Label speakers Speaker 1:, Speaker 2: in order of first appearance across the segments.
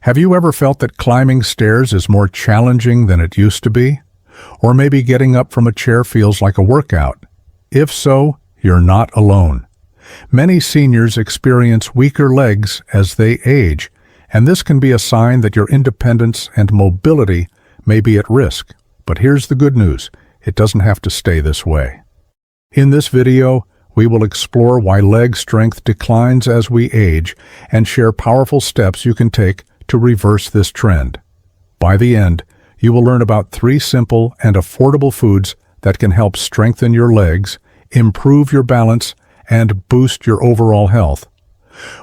Speaker 1: Have you ever felt that climbing stairs is more challenging than it used to be? Or maybe getting up from a chair feels like a workout? If so, you're not alone. Many seniors experience weaker legs as they age, and this can be a sign that your independence and mobility may be at risk. But here's the good news: it doesn't have to stay this way. In this video, we will explore why leg strength declines as we age and share powerful steps you can take to reverse this trend. By the end, you will learn about 3 simple and affordable foods that can help strengthen your legs, improve your balance, and boost your overall health.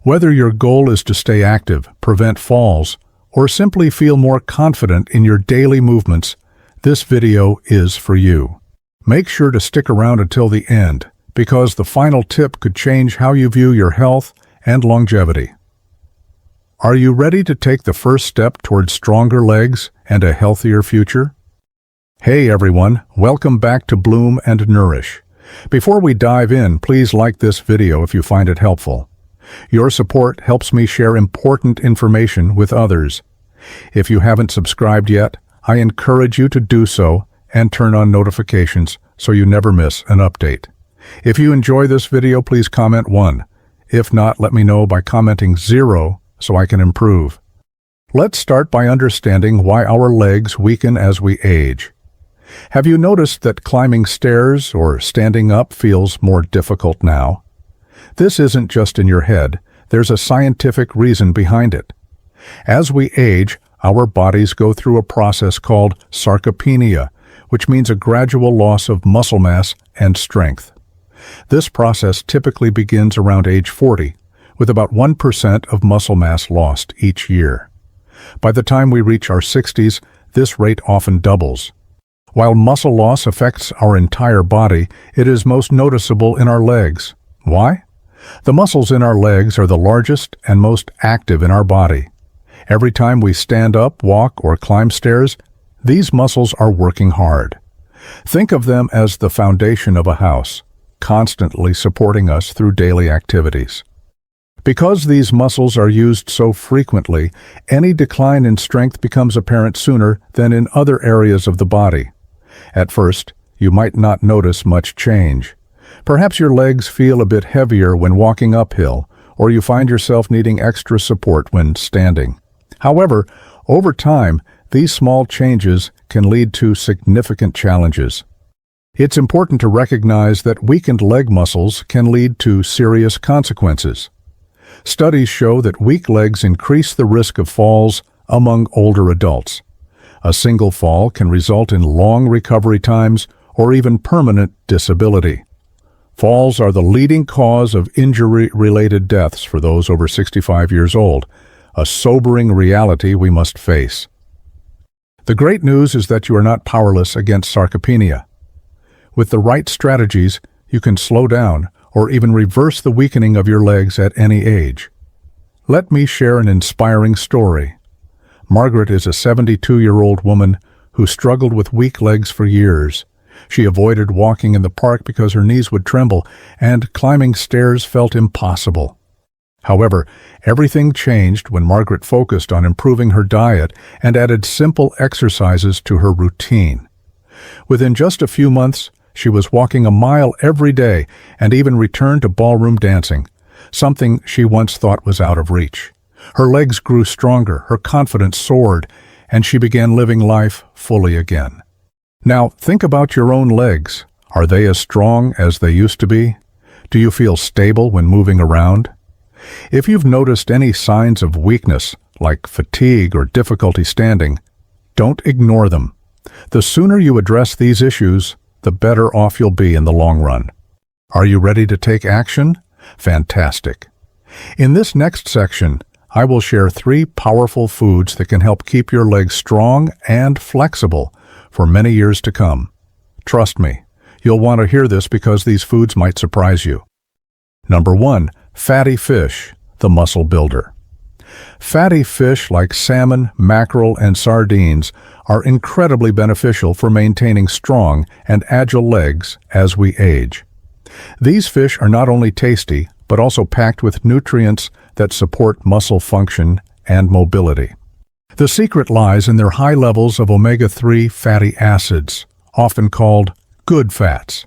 Speaker 1: Whether your goal is to stay active, prevent falls, or simply feel more confident in your daily movements, this video is for you. Make sure to stick around until the end, because the final tip could change how you view your health and longevity. Are you ready to take the first step towards stronger legs and a healthier future? Hey everyone, welcome back to Bloom and Nourish. Before we dive in, please like this video if you find it helpful. Your support helps me share important information with others. If you haven't subscribed yet, I encourage you to do so and turn on notifications so you never miss an update. If you enjoy this video, please comment 1. If not, let me know by commenting 0 so I can improve. Let's start by understanding why our legs weaken as we age. Have you noticed that climbing stairs or standing up feels more difficult now? This isn't just in your head. There's a scientific reason behind it. As we age, our bodies go through a process called sarcopenia, which means a gradual loss of muscle mass and strength. This process typically begins around age 40, with about 1% of muscle mass lost each year. By the time we reach our 60s, this rate often doubles. While muscle loss affects our entire body, it is most noticeable in our legs. Why? The muscles in our legs are the largest and most active in our body. Every time we stand up, walk, or climb stairs, these muscles are working hard. Think of them as the foundation of a house, constantly supporting us through daily activities. Because these muscles are used so frequently, any decline in strength becomes apparent sooner than in other areas of the body. At first, you might not notice much change. Perhaps your legs feel a bit heavier when walking uphill, or you find yourself needing extra support when standing. However, over time, these small changes can lead to significant challenges. It's important to recognize that weakened leg muscles can lead to serious consequences. Studies show that weak legs increase the risk of falls among older adults. A single fall can result in long recovery times or even permanent disability. Falls are the leading cause of injury-related deaths for those over 65 years old, a sobering reality we must face. The great news is that you are not powerless against sarcopenia. With the right strategies, you can slow down or even reverse the weakening of your legs at any age. Let me share an inspiring story. Margaret is a 72-year-old woman who struggled with weak legs for years. She avoided walking in the park because her knees would tremble, and climbing stairs felt impossible. However, everything changed when Margaret focused on improving her diet and added simple exercises to her routine. Within just a few months, she was walking a mile every day and even returned to ballroom dancing, something she once thought was out of reach. Her legs grew stronger, her confidence soared, and she began living life fully again. Now, think about your own legs. Are they as strong as they used to be? Do you feel stable when moving around? If you've noticed any signs of weakness, like fatigue or difficulty standing, don't ignore them. The sooner you address these issues, the better off you'll be in the long run. Are you ready to take action? Fantastic. In this next section, I will share 3 powerful foods that can help keep your legs strong and flexible for many years to come. Trust me, you'll want to hear this because these foods might surprise you. Number 1, fatty fish, the muscle builder. Fatty fish like salmon, mackerel, and sardines are incredibly beneficial for maintaining strong and agile legs as we age. These fish are not only tasty, but also packed with nutrients that support muscle function and mobility. The secret lies in their high levels of omega-3 fatty acids, often called good fats.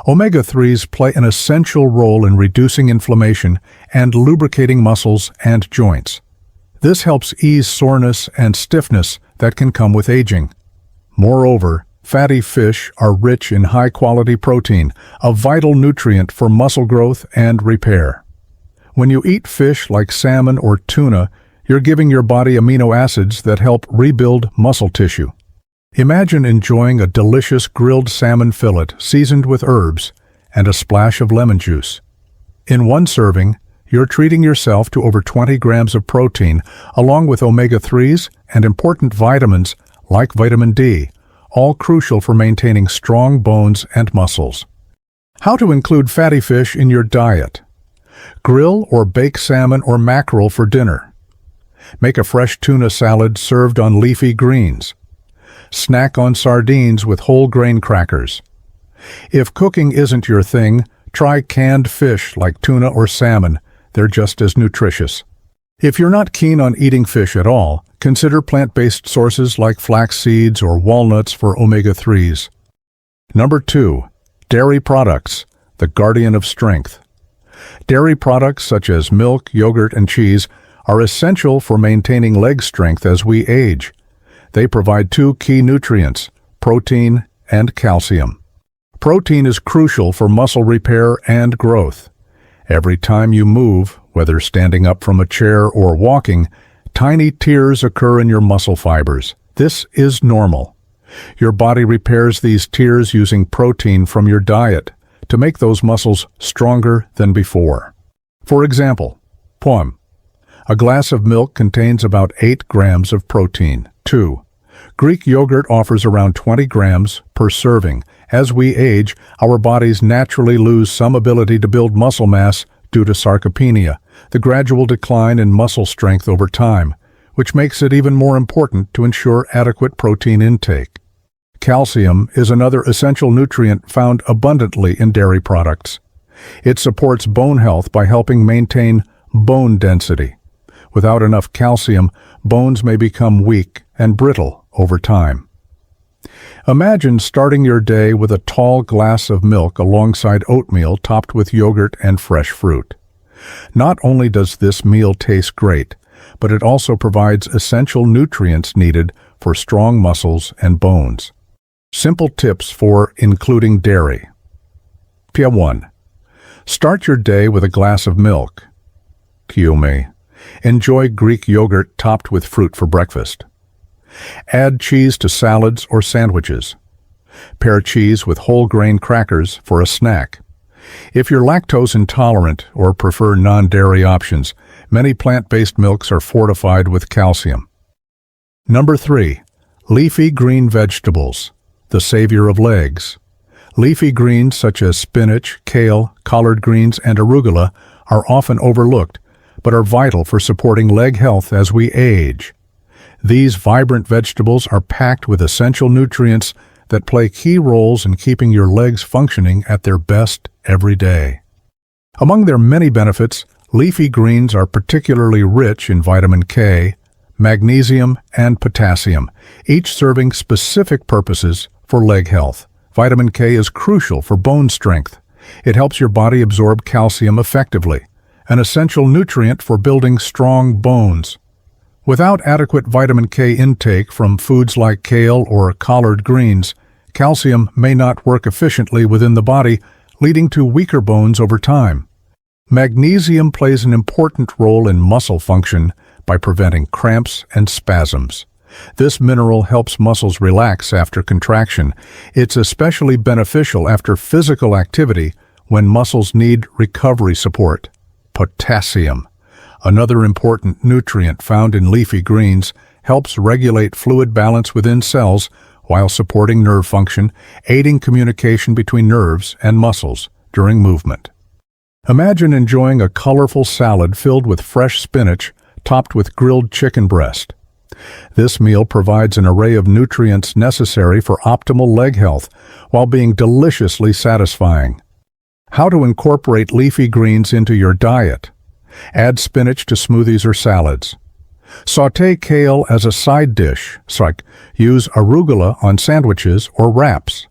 Speaker 1: Omega-3s play an essential role in reducing inflammation and lubricating muscles and joints. This helps ease soreness and stiffness that can come with aging. Moreover, fatty fish are rich in high-quality protein, a vital nutrient for muscle growth and repair. When you eat fish like salmon or tuna, you're giving your body amino acids that help rebuild muscle tissue. Imagine enjoying a delicious grilled salmon fillet seasoned with herbs and a splash of lemon juice. In one serving, you're treating yourself to over 20 grams of protein, along with omega-3s and important vitamins like vitamin D, all crucial for maintaining strong bones and muscles. How to include fatty fish in your diet? Grill or bake salmon or mackerel for dinner. Make a fresh tuna salad served on leafy greens. Snack on sardines with whole grain crackers. If cooking isn't your thing, try canned fish like tuna or salmon. They're just as nutritious. If you're not keen on eating fish at all, consider plant-based sources like flax seeds or walnuts for omega-3s. Number 2. Dairy products, the guardian of strength. Dairy products such as milk, yogurt, and cheese are essential for maintaining leg strength as we age. They provide two key nutrients, protein and calcium. Protein is crucial for muscle repair and growth. Every time you move, whether standing up from a chair or walking, tiny tears occur in your muscle fibers. This is normal. Your body repairs these tears using protein from your diet to make those muscles stronger than before. For example, poem. A glass of milk contains about 8 grams of protein. 2. Greek yogurt offers around 20 grams per serving. As we age, our bodies naturally lose some ability to build muscle mass due to sarcopenia, the gradual decline in muscle strength over time, which makes it even more important to ensure adequate protein intake. Calcium is another essential nutrient found abundantly in dairy products. It supports bone health by helping maintain bone density. Without enough calcium, bones may become weak and brittle over time. Imagine starting your day with a tall glass of milk alongside oatmeal topped with yogurt and fresh fruit. Not only does this meal taste great, but it also provides essential nutrients needed for strong muscles and bones. Simple tips for including dairy. Pia 1. Start your day with a glass of milk. Kiume. Enjoy Greek yogurt topped with fruit for breakfast. Add cheese to salads or sandwiches. Pair cheese with whole grain crackers for a snack. If you're lactose intolerant or prefer non-dairy options, many plant-based milks are fortified with calcium. Number 3. Leafy green vegetables, the savior of legs. Leafy greens such as spinach, kale, collard greens, and arugula are often overlooked, but are vital for supporting leg health as we age. These vibrant vegetables are packed with essential nutrients that play key roles in keeping your legs functioning at their best every day. Among their many benefits, leafy greens are particularly rich in vitamin K, magnesium, and potassium, each serving specific purposes for leg health. Vitamin K is crucial for bone strength. It helps your body absorb calcium effectively, an essential nutrient for building strong bones. Without adequate vitamin K intake from foods like kale or collard greens, calcium may not work efficiently within the body, leading to weaker bones over time. Magnesium plays an important role in muscle function by preventing cramps and spasms. This mineral helps muscles relax after contraction. It's especially beneficial after physical activity when muscles need recovery support. Potassium, another important nutrient found in leafy greens, helps regulate fluid balance within cells while supporting nerve function, aiding communication between nerves and muscles during movement. Imagine enjoying a colorful salad filled with fresh spinach topped with grilled chicken breast. This meal provides an array of nutrients necessary for optimal leg health while being deliciously satisfying. How to incorporate leafy greens into your diet. Add spinach to smoothies or salads. Sauté kale as a side dish, use arugula on sandwiches or wraps.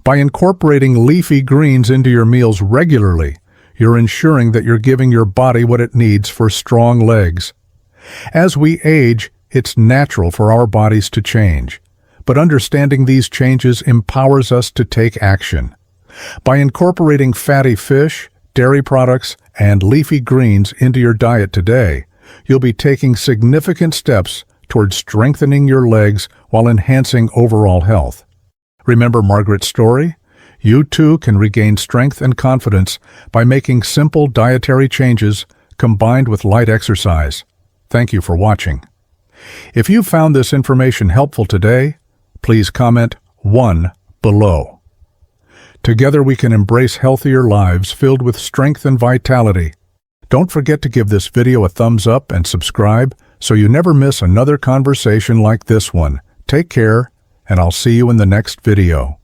Speaker 1: By incorporating leafy greens into your meals regularly, you're ensuring that you're giving your body what it needs for strong legs. As we age, it's natural for our bodies to change, but understanding these changes empowers us to take action. By incorporating fatty fish, dairy products, and leafy greens into your diet today, you'll be taking significant steps towards strengthening your legs while enhancing overall health. Remember Margaret's story? You too can regain strength and confidence by making simple dietary changes combined with light exercise. Thank you for watching. If you found this information helpful today, please comment 1 below. Together we can embrace healthier lives filled with strength and vitality. Don't forget to give this video a thumbs up and subscribe so you never miss another conversation like this one. Take care, and I'll see you in the next video.